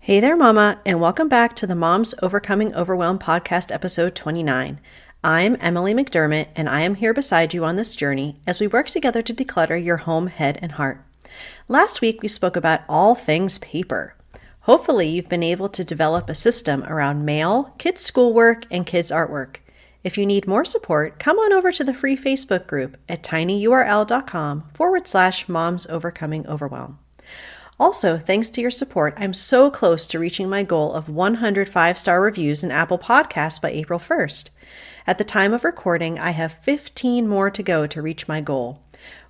Hey there, Mama, and welcome back to the Moms Overcoming Overwhelm podcast, episode 29. I'm Emily McDermott, and I am here beside you on this journey as we work together to declutter your home, head, and heart. Last week, we spoke about all things paper. Hopefully, you've been able to develop a system around mail, kids' schoolwork, and kids' artwork. If you need more support, come on over to the free Facebook group at tinyurl.com/Moms Overcoming Overwhelm. Also, thanks to your support, I'm so close to reaching my goal of 100 5-star reviews in Apple Podcasts by April 1st. At the time of recording, I have 15 more to go to reach my goal.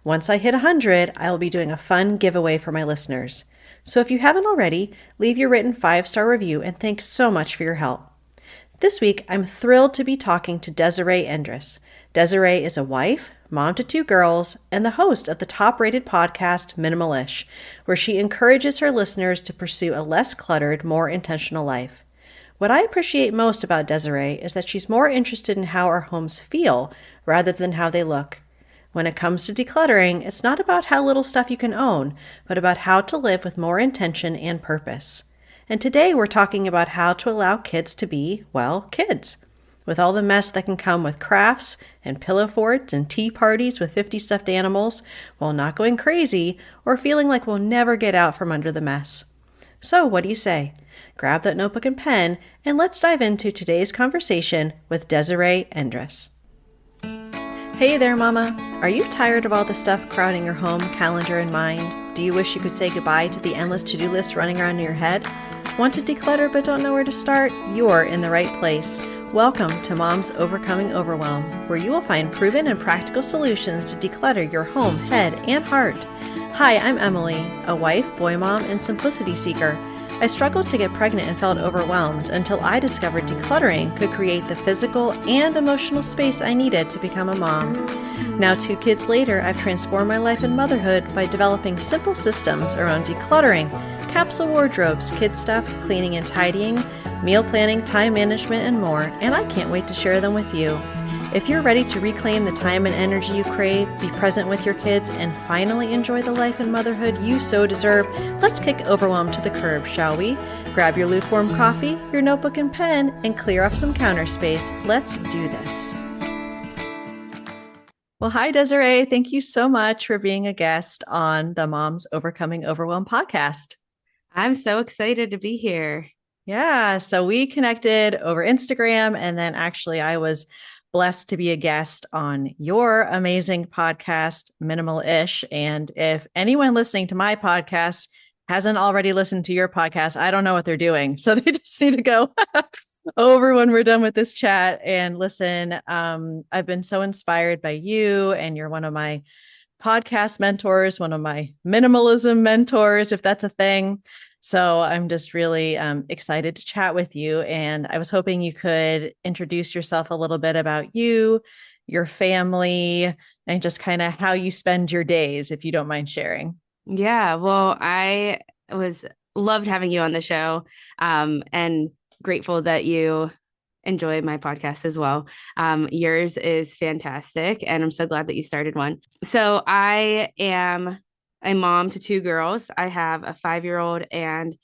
Once I hit 100, I'll be doing a fun giveaway for my listeners. So if you haven't already, leave your written 5-star review, and thanks so much for your help. This week, I'm thrilled to be talking to Desirae Endres. Desirae is a wife, mom to 2 girls, and the host of the top-rated podcast, Minimalism, where she encourages her listeners to pursue a less cluttered, more intentional life. What I appreciate most about Desirae is that she's more interested in how our homes feel rather than how they look. When it comes to decluttering, it's not about how little stuff you can own, but about how to live with more intention and purpose. And today we're talking about how to allow kids to be, well, kids. With all the mess that can come with crafts and pillow forts and tea parties with 50 stuffed animals, while not going crazy or feeling like we'll never get out from under the mess. So what do you say? Grab that notebook and pen, and let's dive into today's conversation with Desirae Endres. Hey there, Mama. Are you tired of all the stuff crowding your home, calendar, and mind? Do you wish you could say goodbye to the endless to-do list running around in your head? Want to declutter but don't know where to start? You're in the right place. Welcome to Moms Overcoming Overwhelm, where you will find proven and practical solutions to declutter your home, head, and heart. Hi, I'm Emily, a wife, boy mom, and simplicity seeker. I struggled to get pregnant and felt overwhelmed until I discovered decluttering could create the physical and emotional space I needed to become a mom. Now, 2 kids later, I've transformed my life and motherhood by developing simple systems around decluttering, capsule wardrobes, kid stuff, cleaning and tidying, meal planning, time management, and more, and I can't wait to share them with you. If you're ready to reclaim the time and energy you crave, be present with your kids, and finally enjoy the life and motherhood you so deserve, let's kick overwhelm to the curb, shall we? Grab your lukewarm coffee, your notebook and pen, and clear off some counter space. Let's do this. Well, hi, Desirae. Thank you so much for being a guest on the Moms Overcoming Overwhelm podcast. I'm so excited to be here. Yeah, so we connected over Instagram, and then actually I was blessed to be a guest on your amazing podcast, Minimal-ish. And if anyone listening to my podcast hasn't already listened to your podcast, I don't know what they're doing. So they just need to go over when we're done with this chat and listen. I've been so inspired by you, and you're one of my podcast mentors, one of my minimalism mentors, if that's a thing. So I'm just really excited to chat with you. And I was hoping you could introduce yourself a little bit about you, your family, and just kind of how you spend your days, if you don't mind sharing. Yeah, well, I was loved having you on the show, and grateful that you enjoy my podcast as well. Yours is fantastic, and I'm so glad that you started one. So I am a mom to 2 girls. I have a 5-year-old and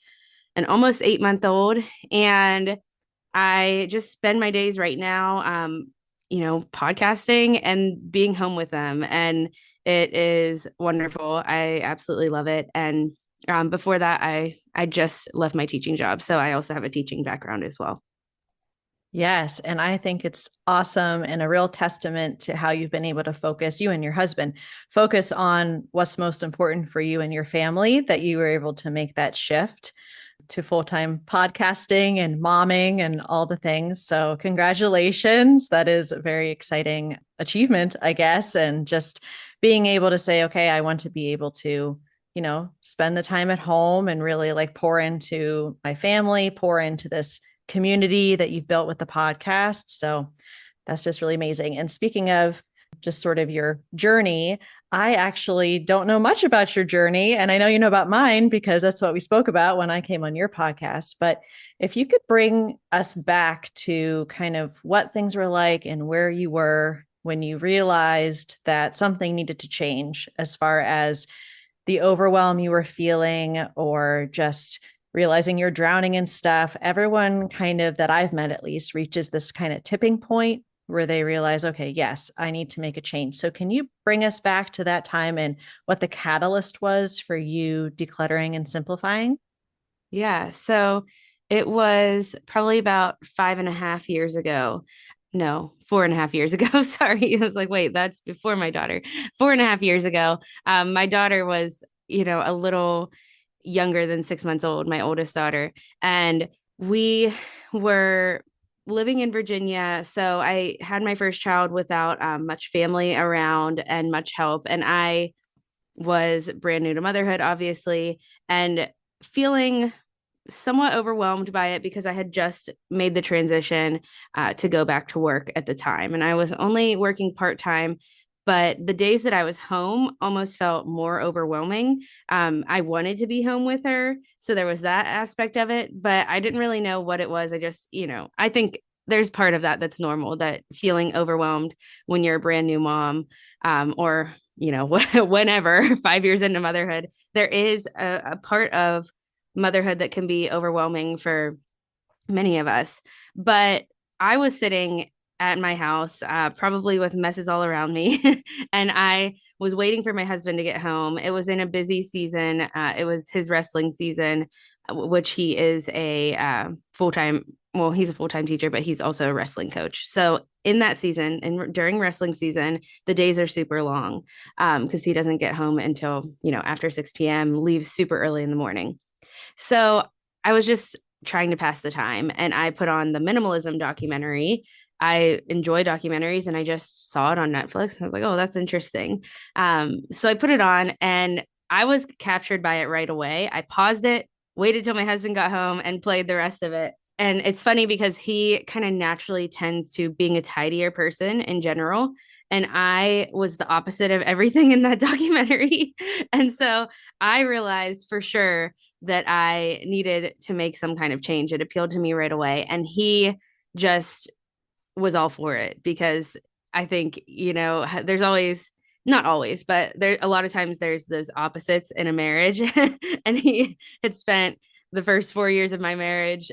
an almost 8-month-old, and I just spend my days right now, podcasting and being home with them. And it is wonderful. I absolutely love it. And before that, I just left my teaching job. So I also have a teaching background as well. Yes. And I think it's awesome and a real testament to how you've been able to focus, you and your husband, focus on what's most important for you and your family, that you were able to make that shift to full-time podcasting and momming and all the things. So congratulations. That is a very exciting achievement, I guess. And just being able to say, okay, I want to be able to, spend the time at home and really like pour into my family, pour into this community that you've built with the podcast. So that's just really amazing. And speaking of just sort of your journey, I actually don't know much about your journey. And I know you know about mine because that's what we spoke about when I came on your podcast. But if you could bring us back to kind of what things were like and where you were when you realized that something needed to change as far as the overwhelm you were feeling, or just realizing you're drowning in stuff. Everyone kind of that I've met at least reaches this kind of tipping point where they realize, okay, yes, I need to make a change. So can you bring us back to that time and what the catalyst was for you decluttering and simplifying? Yeah. So it was probably about 5.5 years ago. No, 4.5 years ago. Sorry. I was like, wait, that's before my daughter. 4.5 years ago. My daughter was, a little younger than 6 months old, my oldest daughter. And we were living in Virginia. So I had my first child without much family around and much help. And I was brand new to motherhood, obviously, and feeling somewhat overwhelmed by it because I had just made the transition to go back to work at the time. And I was only working part time, but the days that I was home almost felt more overwhelming. I wanted to be home with her. So there was that aspect of it, but I didn't really know what it was. I just, I think there's part of that that's normal, that feeling overwhelmed when you're a brand new mom, or whenever 5 years into motherhood, there is a part of motherhood that can be overwhelming for many of us. But I was sitting at my house, probably with messes all around me, and I was waiting for my husband to get home. It was in a busy season. It was his wrestling season, which he is a full time. Well, he's a full time teacher, but he's also a wrestling coach. So in that season and during wrestling season, the days are super long because he doesn't get home until after 6 p.m. Leaves super early in the morning. So I was just trying to pass the time and I put on the minimalism documentary. I enjoy documentaries and I just saw it on Netflix. I was like, oh, that's interesting. So I put it on and I was captured by it right away. I paused it, waited till my husband got home and played the rest of it. And it's funny because he kind of naturally tends to being a tidier person in general. And I was the opposite of everything in that documentary. And so I realized for sure that I needed to make some kind of change. It appealed to me right away. And he just was all for it because I think, there's always, not always, but there a lot of times there's those opposites in a marriage. And he had spent the first 4 years of my marriage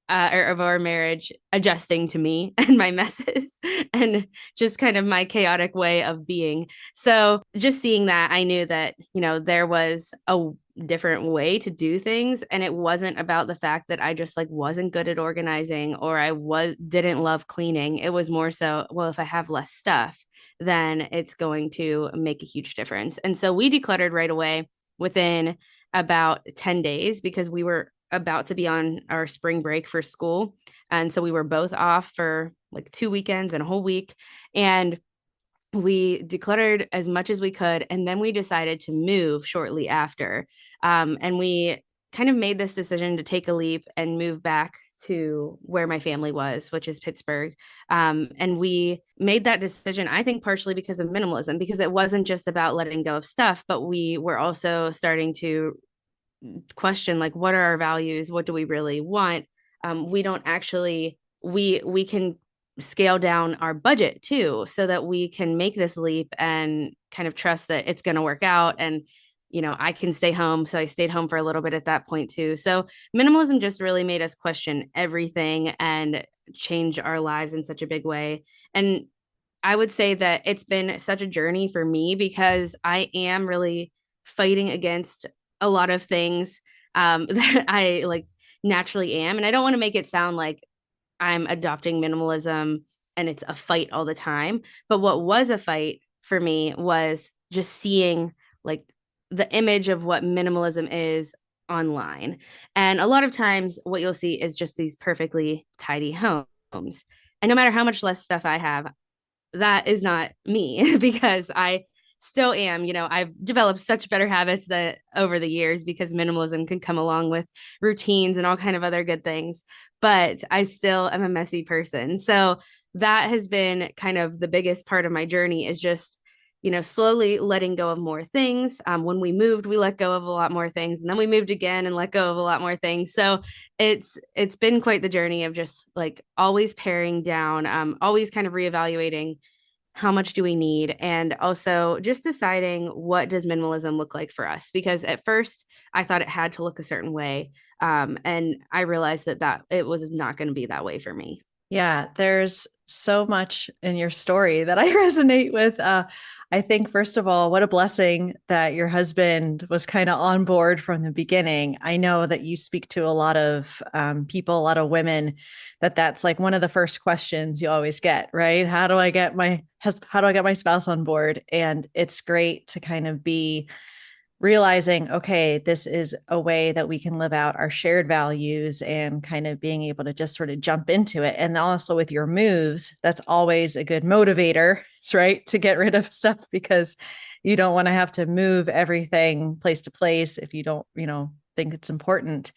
or of our marriage adjusting to me and my messes and just kind of my chaotic way of being. So just seeing that, I knew that, there was a different way to do things. And it wasn't about the fact that I just like wasn't good at organizing or I didn't love cleaning. It was more so, well, if I have less stuff, then it's going to make a huge difference. And so we decluttered right away within about 10 days because we were about to be on our spring break for school. And so we were both off for like 2 weekends and a whole week. And we decluttered as much as we could. And then we decided to move shortly after. And we kind of made this decision to take a leap and move back to where my family was, which is Pittsburgh. And we made that decision, I think, partially because of minimalism, because it wasn't just about letting go of stuff, but we were also starting to question like what are our values, what do we really want. We don't actually we can scale down our budget too so that we can make this leap and kind of trust that it's going to work out. And I can stay home, so I stayed home for a little bit at that point too. So minimalism just really made us question everything and change our lives in such a big way. And I would say that it's been such a journey for me because I am really fighting against a lot of things that I like naturally am. And I don't want to make it sound like I'm adopting minimalism and it's a fight all the time. But what was a fight for me was just seeing like the image of what minimalism is online. And a lot of times, what you'll see is just these perfectly tidy homes. And no matter how much less stuff I have, that is not me because I still am, I've developed such better habits that over the years because minimalism can come along with routines and all kind of other good things, but I still am a messy person. So that has been kind of the biggest part of my journey is just slowly letting go of more things. When we moved, we let go of a lot more things, and then we moved again and let go of a lot more things. So it's been quite the journey of just like always paring down, always kind of reevaluating how much do we need, and also just deciding what does minimalism look like for us, because at first I thought it had to look a certain way, and I realized that it was not going to be that way for me. Yeah, there's so much in your story that I resonate with. I think, first of all, what a blessing that your husband was kind of on board from the beginning. I know that you speak to a lot of people, a lot of women, that's like one of the first questions you always get, right? How do I get my spouse on board? And it's great to kind of be realizing, okay, this is a way that we can live out our shared values and kind of being able to just sort of jump into it. And also with your moves, that's always a good motivator, right? To get rid of stuff because you don't want to have to move everything place to place if you don't, think it's important.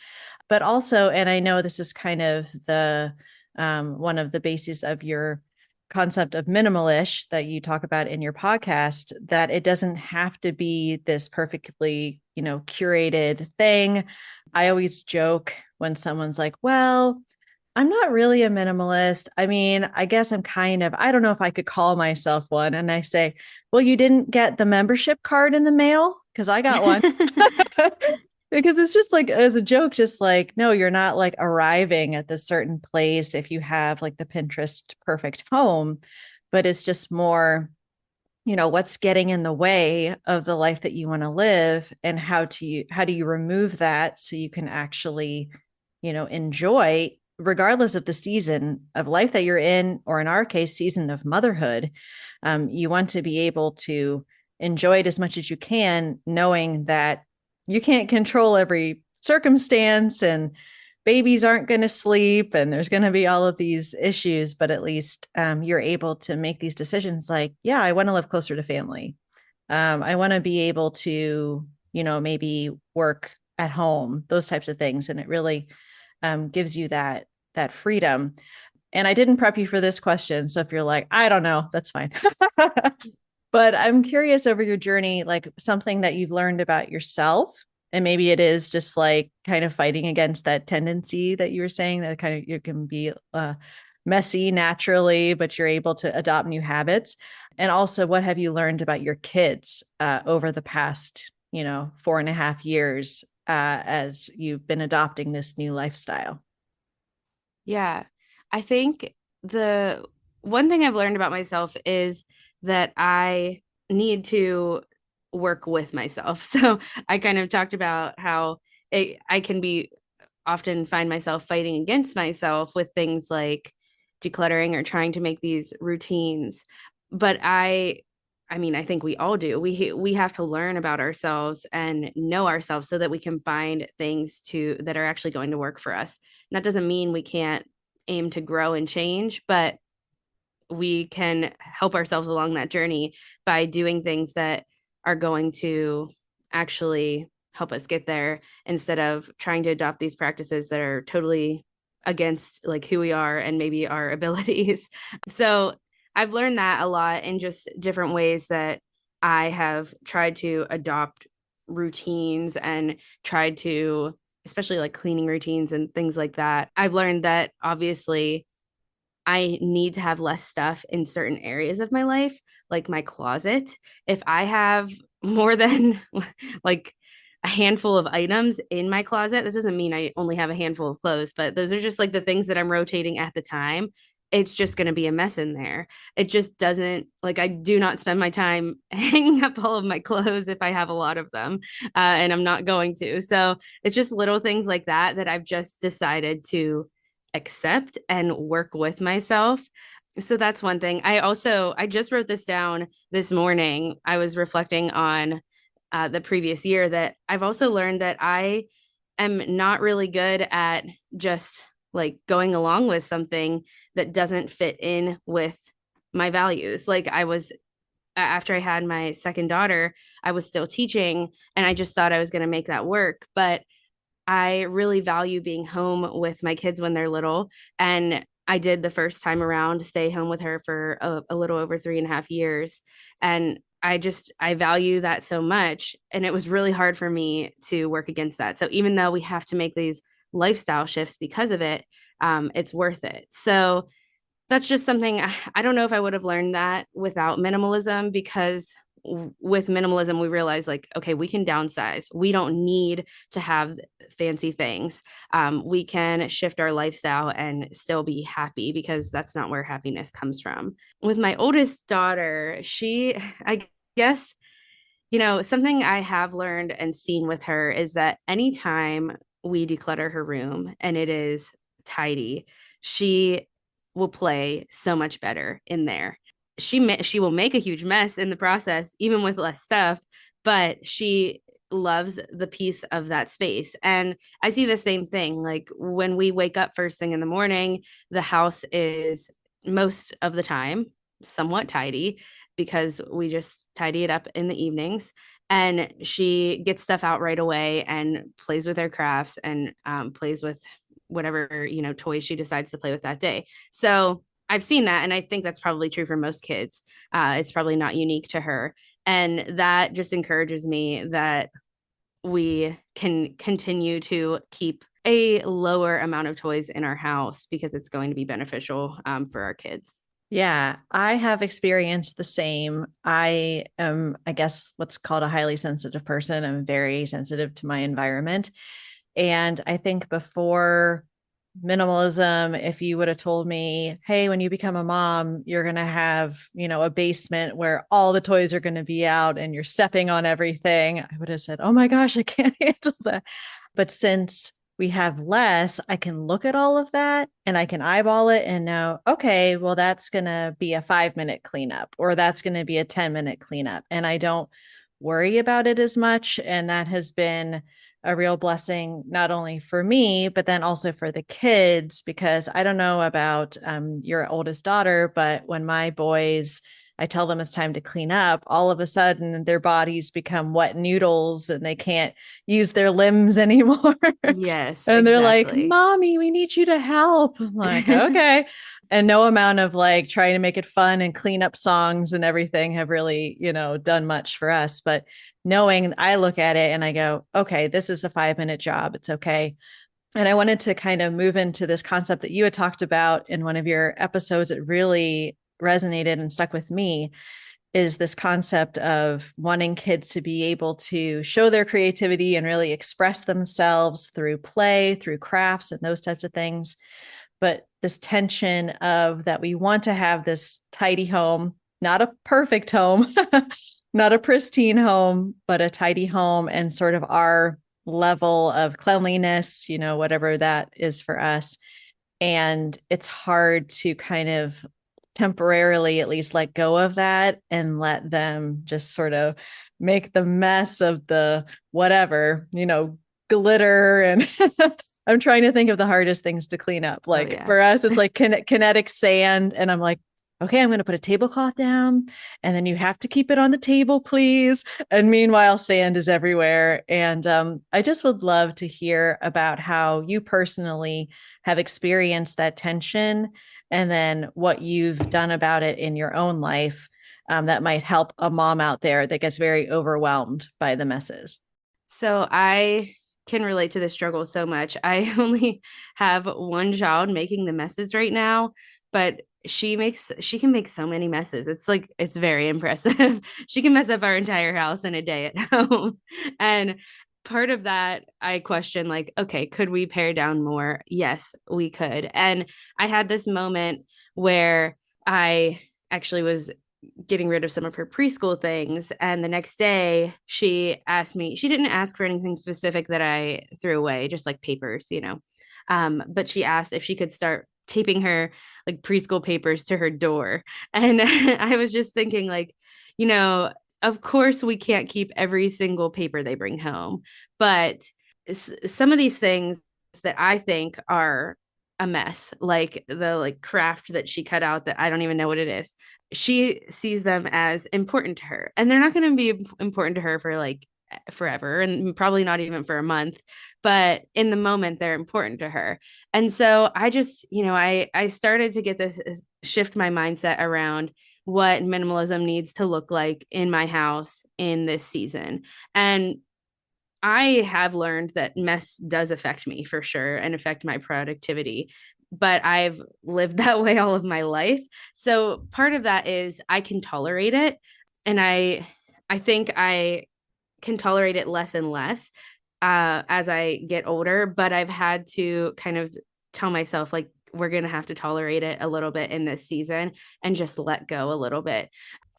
But also, and I know this is kind of the one of the bases of your concept of minimalish that you talk about in your podcast, that it doesn't have to be this perfectly, curated thing. I always joke when someone's like, well, I'm not really a minimalist. I mean, I guess I don't know if I could call myself one. And I say, well, you didn't get the membership card in the mail because I got one. Because it's just like, as a joke, just like, no, you're not like arriving at this certain place if you have like the Pinterest perfect home, but it's just more, what's getting in the way of the life that you want to live, and how do you remove that so you can actually, enjoy, regardless of the season of life that you're in, or in our case, season of motherhood. You want to be able to enjoy it as much as you can, knowing that you can't control every circumstance, and babies aren't going to sleep, and there's going to be all of these issues, but at least you're able to make these decisions like, yeah, I want to live closer to family. I want to be able to, maybe work at home, those types of things. And it really gives you that freedom. And I didn't prep you for this question. So if you're like, I don't know, that's fine. But I'm curious over your journey, like something that you've learned about yourself. And maybe it is just like kind of fighting against that tendency that you were saying, that kind of you can be messy naturally, but you're able to adopt new habits. And also, what have you learned about your kids over the past, 4.5 years as you've been adopting this new lifestyle? Yeah. I think the one thing I've learned about myself is that I need to work with myself. So I kind of talked about how I can be often find myself fighting against myself with things like decluttering or trying to make these routines. But I mean, I think we all do. We have to learn about ourselves and know ourselves so that we can find things to that are actually going to work for us. And that doesn't mean we can't aim to grow and change, but we can help ourselves along that journey by doing things that are going to actually help us get there, instead of trying to adopt these practices that are totally against like who we are and maybe our abilities. So I've learned that a lot in just different ways that I have tried to adopt routines and tried to, especially like cleaning routines and things like that. I've learned that obviously I need to have less stuff in certain areas of my life, like my closet. If I have more than like a handful of items in my closet, that doesn't mean I only have a handful of clothes, but those are just like the things that I'm rotating at the time. It's just going to be a mess in there. It just doesn't, like, I do not spend my time hanging up all of my clothes if I have a lot of them, and I'm not going to. So it's just little things like that that I've just decided to accept and work with myself. So that's one thing. I just wrote this down this morning. I was reflecting on the previous year, that I've also learned that I am not really good at just like going along with something that doesn't fit in with my values. Like I was after I had my second daughter, I was still teaching and I just thought I was going to make that work, but I really value being home with my kids when they're little. And I did the first time around stay home with her for a little over 3.5 years. And I value that so much. And it was really hard for me to work against that. So even though we have to make these lifestyle shifts because of it, it's worth it. So that's just something I don't know if I would have learned that without minimalism, because with minimalism we realize like, okay, we can downsize, we don't need to have fancy things. We can shift our lifestyle and still be happy, because that's not where happiness comes from. With my oldest daughter, she, I guess, something I have learned and seen with her is that anytime we declutter her room and it is tidy, she will play so much better in there. She will make a huge mess in the process, even with less stuff, but she loves the peace of that space. And I see the same thing. Like when we wake up first thing in the morning, the house is most of the time somewhat tidy, because we just tidy it up in the evenings. And she gets stuff out right away and plays with her crafts and plays with whatever, toys she decides to play with that day. So I've seen that. And I think that's probably true for most kids. It's probably not unique to her. And that just encourages me that we can continue to keep a lower amount of toys in our house, because it's going to be beneficial for our kids. Yeah, I have experienced the same. I am, I guess, what's called a highly sensitive person. I'm very sensitive to my environment. And I think before minimalism, if you would have told me, hey, when you become a mom, you're going to have, a basement where all the toys are going to be out and you're stepping on everything, I would have said, oh my gosh, I can't handle that. But since we have less, I can look at all of that and I can eyeball it and know, okay, well, that's going to be a 5 minute cleanup or that's going to be a 10-minute cleanup. And I don't worry about it as much. And that has been a real blessing, not only for me, but then also for the kids, because I don't know about your oldest daughter, but when my boys, I tell them it's time to clean up, all of a sudden their bodies become wet noodles and they can't use their limbs anymore. Yes, And they're like, exactly. Mommy, we need you to help. I'm like, okay. And no amount of like trying to make it fun and clean up songs and everything have really, done much for us. But knowing, I look at it and I go, okay, this is a 5 minute job. It's okay. And I wanted to kind of move into this concept that you had talked about in one of your episodes. It really resonated and stuck with me, is this concept of wanting kids to be able to show their creativity and really express themselves through play, through crafts, and those types of things. But this tension of that we want to have this tidy home, not a perfect home, not a pristine home, but a tidy home, and sort of our level of cleanliness, whatever that is for us. And it's hard to kind of temporarily at least let go of that and let them just sort of make the mess of the whatever, glitter. And I'm trying to think of the hardest things to clean up. Oh, Like yeah. for us, it's like kinetic sand. And I'm like, okay, I'm going to put a tablecloth down and then you have to keep it on the table, please. And meanwhile, sand is everywhere. And I just would love to hear about how you personally have experienced that tension and then what you've done about it in your own life, that might help a mom out there that gets very overwhelmed by the messes. So I can relate to this struggle so much. I only have one child making the messes right now, but she can make so many messes. It's like it's very impressive. She can mess up our entire house in a day at home. And part of that I question, like, okay, could we pare down more? Yes, we could. And I had this moment where I actually was getting rid of some of her preschool things. And the next day, she asked me, she didn't ask for anything specific that I threw away, just like papers, but she asked if she could start taping her like preschool papers to her door. And I was just thinking, like, you know, of course we can't keep every single paper they bring home, but some of these things that I think are a mess, like the like craft that she cut out that I don't even know what it is, she sees them as important to her, and they're not going to be important to her for like forever, and probably not even for a month, but in the moment they're important to her. And so I just, I started to get this, shift my mindset around what minimalism needs to look like in my house in this season. And I have learned that mess does affect me for sure and affect my productivity. but I've lived that way all of my life. So part of that is I can tolerate it. And I think I can tolerate it less and less as I get older, but I've had to kind of tell myself, like, we're going to have to tolerate it a little bit in this season and just let go a little bit.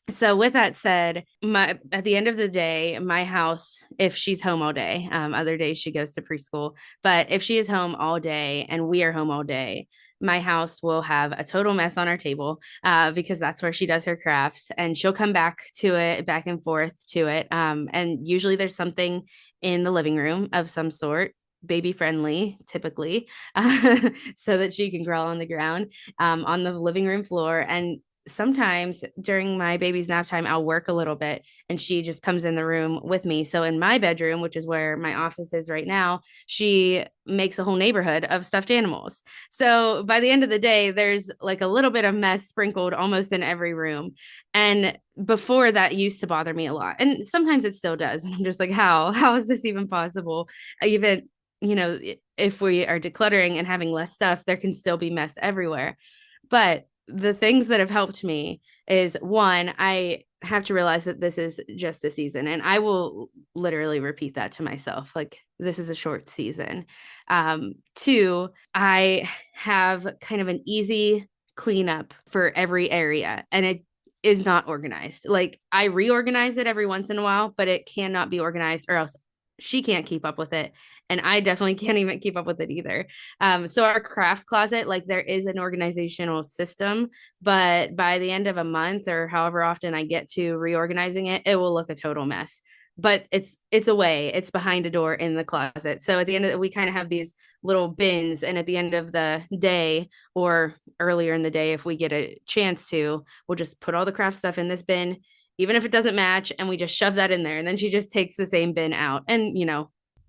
So with that said, my at the end of the day, my house, if she's home all day, other days she goes to preschool, but if she is home all day and we are home all day, my house will have a total mess on our table because that's where she does her crafts, and she'll come back to it, back and forth to it. And usually there's something in the living room of some sort, baby friendly typically, so that she can crawl on the ground on the living room floor. And sometimes during my baby's nap time, I'll work a little bit and she just comes in the room with me. So in my bedroom, which is where my office is right now, she makes a whole neighborhood of stuffed animals. So by the end of the day, there's like a little bit of mess sprinkled almost in every room. And before that used to bother me a lot. And sometimes it still does. And I'm just like, how is this even possible? Even, if we are decluttering and having less stuff, there can still be mess everywhere. But the things that have helped me is, one, I have to realize that this is just a season, and I will literally repeat that to myself, like, this is a short season. Two, I have kind of an easy cleanup for every area, and it is not organized. Like, I reorganize it every once in a while, but it cannot be organized, or else she can't keep up with it, and I definitely can't even keep up with it either. So our craft closet, like, there is an organizational system, but by the end of a month or however often I get to reorganizing it, it will look a total mess. But it's away, it's behind a door in the closet. So at the end of we kind of have these little bins, and at the end of the day or earlier in the day, if we get a chance to, we'll just put all the craft stuff in this bin, even if it doesn't match, and we just shove that in there. And then she just takes the same bin out. And,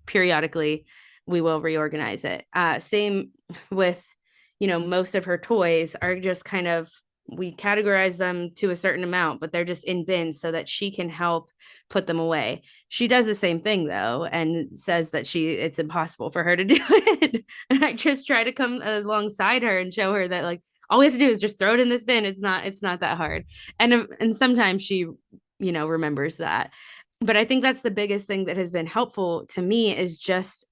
periodically we will reorganize it. Same with, most of her toys are just kind of, we categorize them to a certain amount, but they're just in bins so that she can help put them away. She does the same thing though, and says that it's impossible for her to do it. And I just try to come alongside her and show her that, like, all we have to do is just throw it in this bin. It's not that hard. And sometimes she, remembers that. But I think that's the biggest thing that has been helpful to me, is just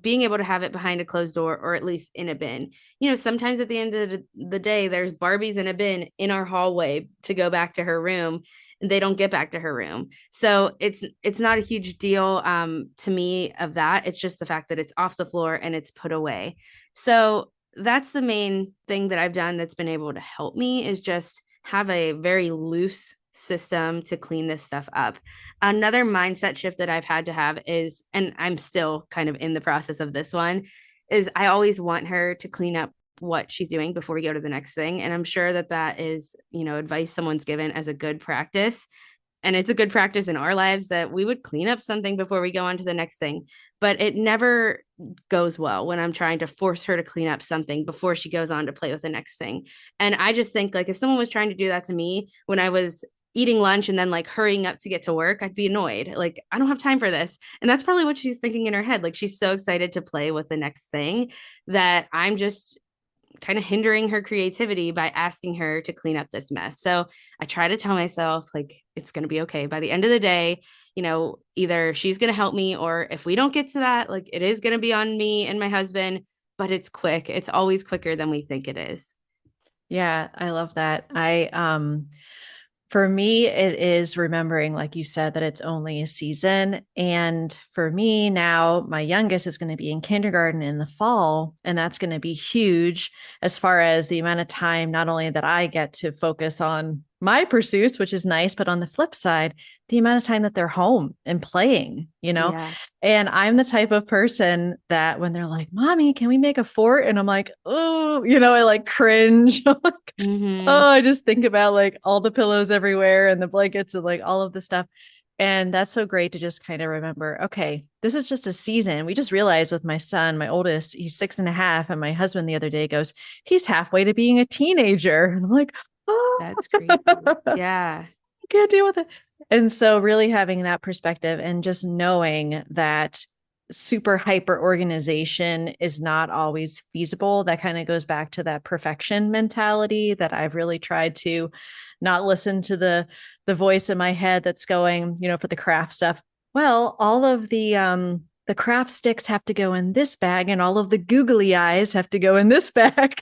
being able to have it behind a closed door, or at least in a bin. Sometimes at the end of the day, there's Barbies in a bin in our hallway to go back to her room, and they don't get back to her room. So it's not a huge deal to me of that. It's just the fact that it's off the floor and it's put away. So that's the main thing that I've done that's been able to help me, is just have a very loose system to clean this stuff up. Another mindset shift that I've had to have is, and I'm still kind of in the process of this one, is I always want her to clean up what she's doing before we go to the next thing. And I'm sure that that is, advice someone's given as a good practice. And it's a good practice in our lives that we would clean up something before we go on to the next thing. But it never goes well when I'm trying to force her to clean up something before she goes on to play with the next thing. And I just think, like, if someone was trying to do that to me when I was eating lunch and then like hurrying up to get to work, I'd be annoyed. Like, I don't have time for this. And that's probably what she's thinking in her head. Like, she's so excited to play with the next thing that I'm just kind of hindering her creativity by asking her to clean up this mess. So I try to tell myself, like, it's going to be okay. By the end of the day, either she's going to help me, or if we don't get to that, like, it is going to be on me and my husband, but it's quick. It's always quicker than we think it is. Yeah, I love that. For me, it is remembering, like you said, that it's only a season. And for me now, my youngest is going to be in kindergarten in the fall, and that's going to be huge as far as the amount of time, not only that I get to focus on my pursuits, which is nice, but on the flip side, the amount of time that they're home and playing. Yeah. And I'm the type of person that when they're like, Mommy, can we make a fort? And I'm like, oh, I like cringe. I'm like, Mm-hmm. oh, I just think about like all the pillows everywhere and the blankets and like all of the stuff. And that's so great to just kind of remember, okay, this is just a season. We just realized with my son, my oldest, he's 6.5. And my husband the other day goes, he's halfway to being a teenager. And I'm like, oh, That's crazy. Yeah. I can't deal with it. And so really having that perspective and just knowing that super hyper organization is not always feasible. That kind of goes back to that perfection mentality that I've really tried to not listen to the voice in my head that's going, for the craft stuff. Well, all of the craft sticks have to go in this bag and all of the googly eyes have to go in this bag.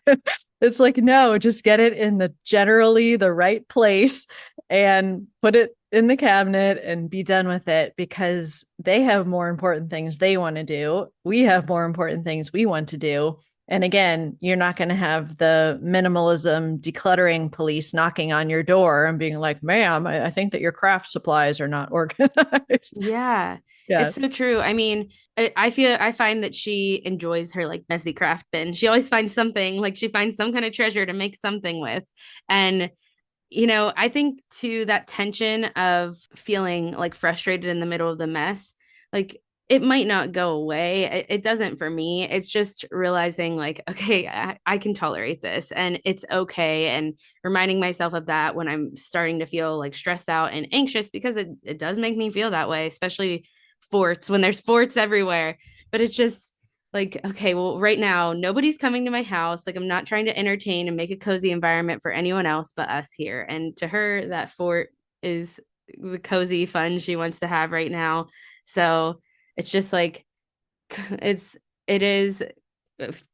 It's like, no, just get it in generally the right place and put it in the cabinet and be done with it, because they have more important things they want to do. We have more important things we want to do. And again, you're not going to have the minimalism decluttering police knocking on your door and being like, ma'am, I think that your craft supplies are not organized. Yeah, Yeah. it's so true. I mean, I find that she enjoys her like messy craft bin. She always finds something, like she finds some kind of treasure to make something with. And I think to that tension of feeling like frustrated in the middle of the mess, like it might not go away. It doesn't for me. It's just realizing like, okay, I can tolerate this and it's okay. And reminding myself of that when I'm starting to feel like stressed out and anxious, because it does make me feel that way, especially forts when there's forts everywhere. But it's just like, okay, well, right now, nobody's coming to my house. Like, I'm not trying to entertain and make a cozy environment for anyone else but us here. And to her, that fort is the cozy fun she wants to have right now. So it's just like, it is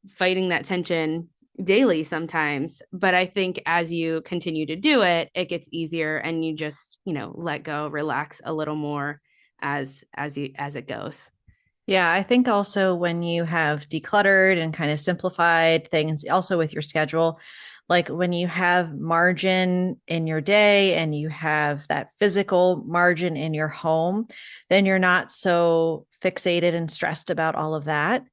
fighting that tension daily sometimes. But I think as you continue to do it, it gets easier and you just, let go, relax a little more as it goes. Yeah, I think also when you have decluttered and kind of simplified things, also with your schedule, like when you have margin in your day and you have that physical margin in your home, then you're not so fixated and stressed about all of that.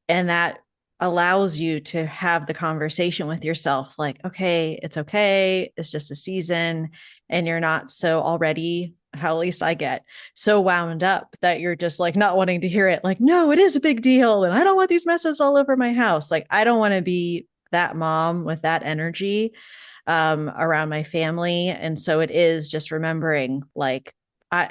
And that allows you to have the conversation with yourself like, okay, it's okay. It's just a season. And you're not so already, how at least I get so wound up that you're just like not wanting to hear it. Like, no, it is a big deal. And I don't want these messes all over my house. Like, I don't want to be that mom with that energy around my family. And so it is just remembering like,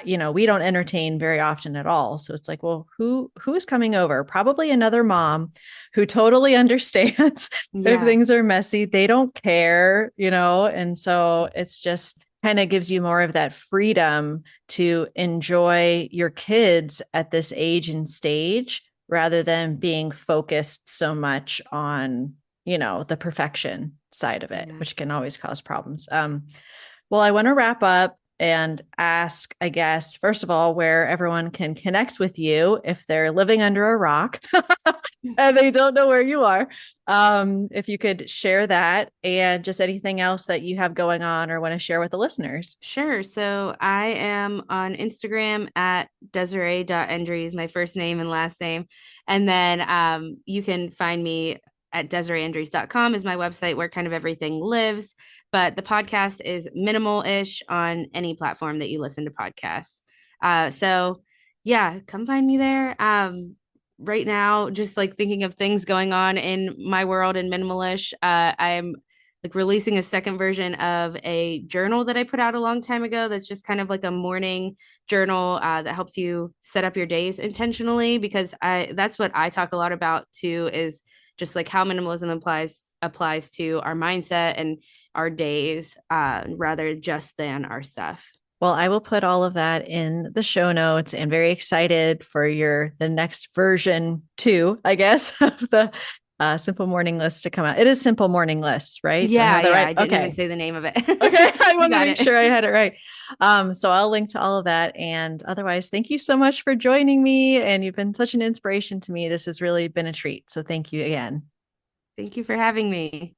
we don't entertain very often at all. So it's like, well, who is coming over? Probably another mom who totally understands if Yeah. things are messy. They don't care, and so it's just kind of gives you more of that freedom to enjoy your kids at this age and stage rather than being focused so much on, the perfection side of it, Yeah. which can always cause problems. Well, I want to wrap up and ask, I guess, first of all, where everyone can connect with you if they're living under a rock and they don't know where you are. If you could share that and just anything else that you have going on or want to share with the listeners. Sure. So I am on Instagram at Desirae.Endres, my first name and last name. And then you can find me at DesiraeEndres.com is my website where kind of everything lives. But the podcast is minimal-ish on any platform that you listen to podcasts. So yeah, come find me there. Right now, just like thinking of things going on in my world in minimalish, I'm like releasing a second version of a journal that I put out a long time ago. That's just kind of like a morning journal that helps you set up your days intentionally, because that's what I talk a lot about too, is just like how minimalism applies to our mindset and our days rather just than our stuff. Well, I will put all of that in the show notes and very excited for the next version 2, I guess, of the Simple Morning List to come out. It is Simple Morning List, right? Do I Yeah, have that yeah. right? I didn't even Okay. say the name of it. Okay. I You wanted to got make it. sure I had it right. So I'll link to all of that. And otherwise, thank you so much for joining me. And you've been such an inspiration to me. This has really been a treat. So thank you again. Thank you for having me.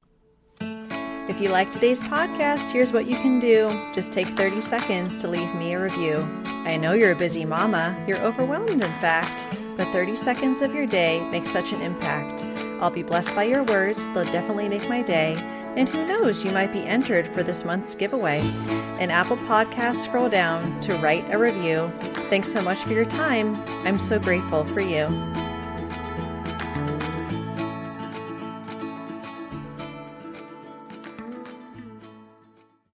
If you like today's podcast, here's what you can do. Just take 30 seconds to leave me a review. I know you're a busy mama. You're overwhelmed, in fact, but 30 seconds of your day makes such an impact. I'll be blessed by your words. They'll definitely make my day. And who knows, you might be entered for this month's giveaway. In Apple Podcasts, scroll down to write a review. Thanks so much for your time. I'm so grateful for you.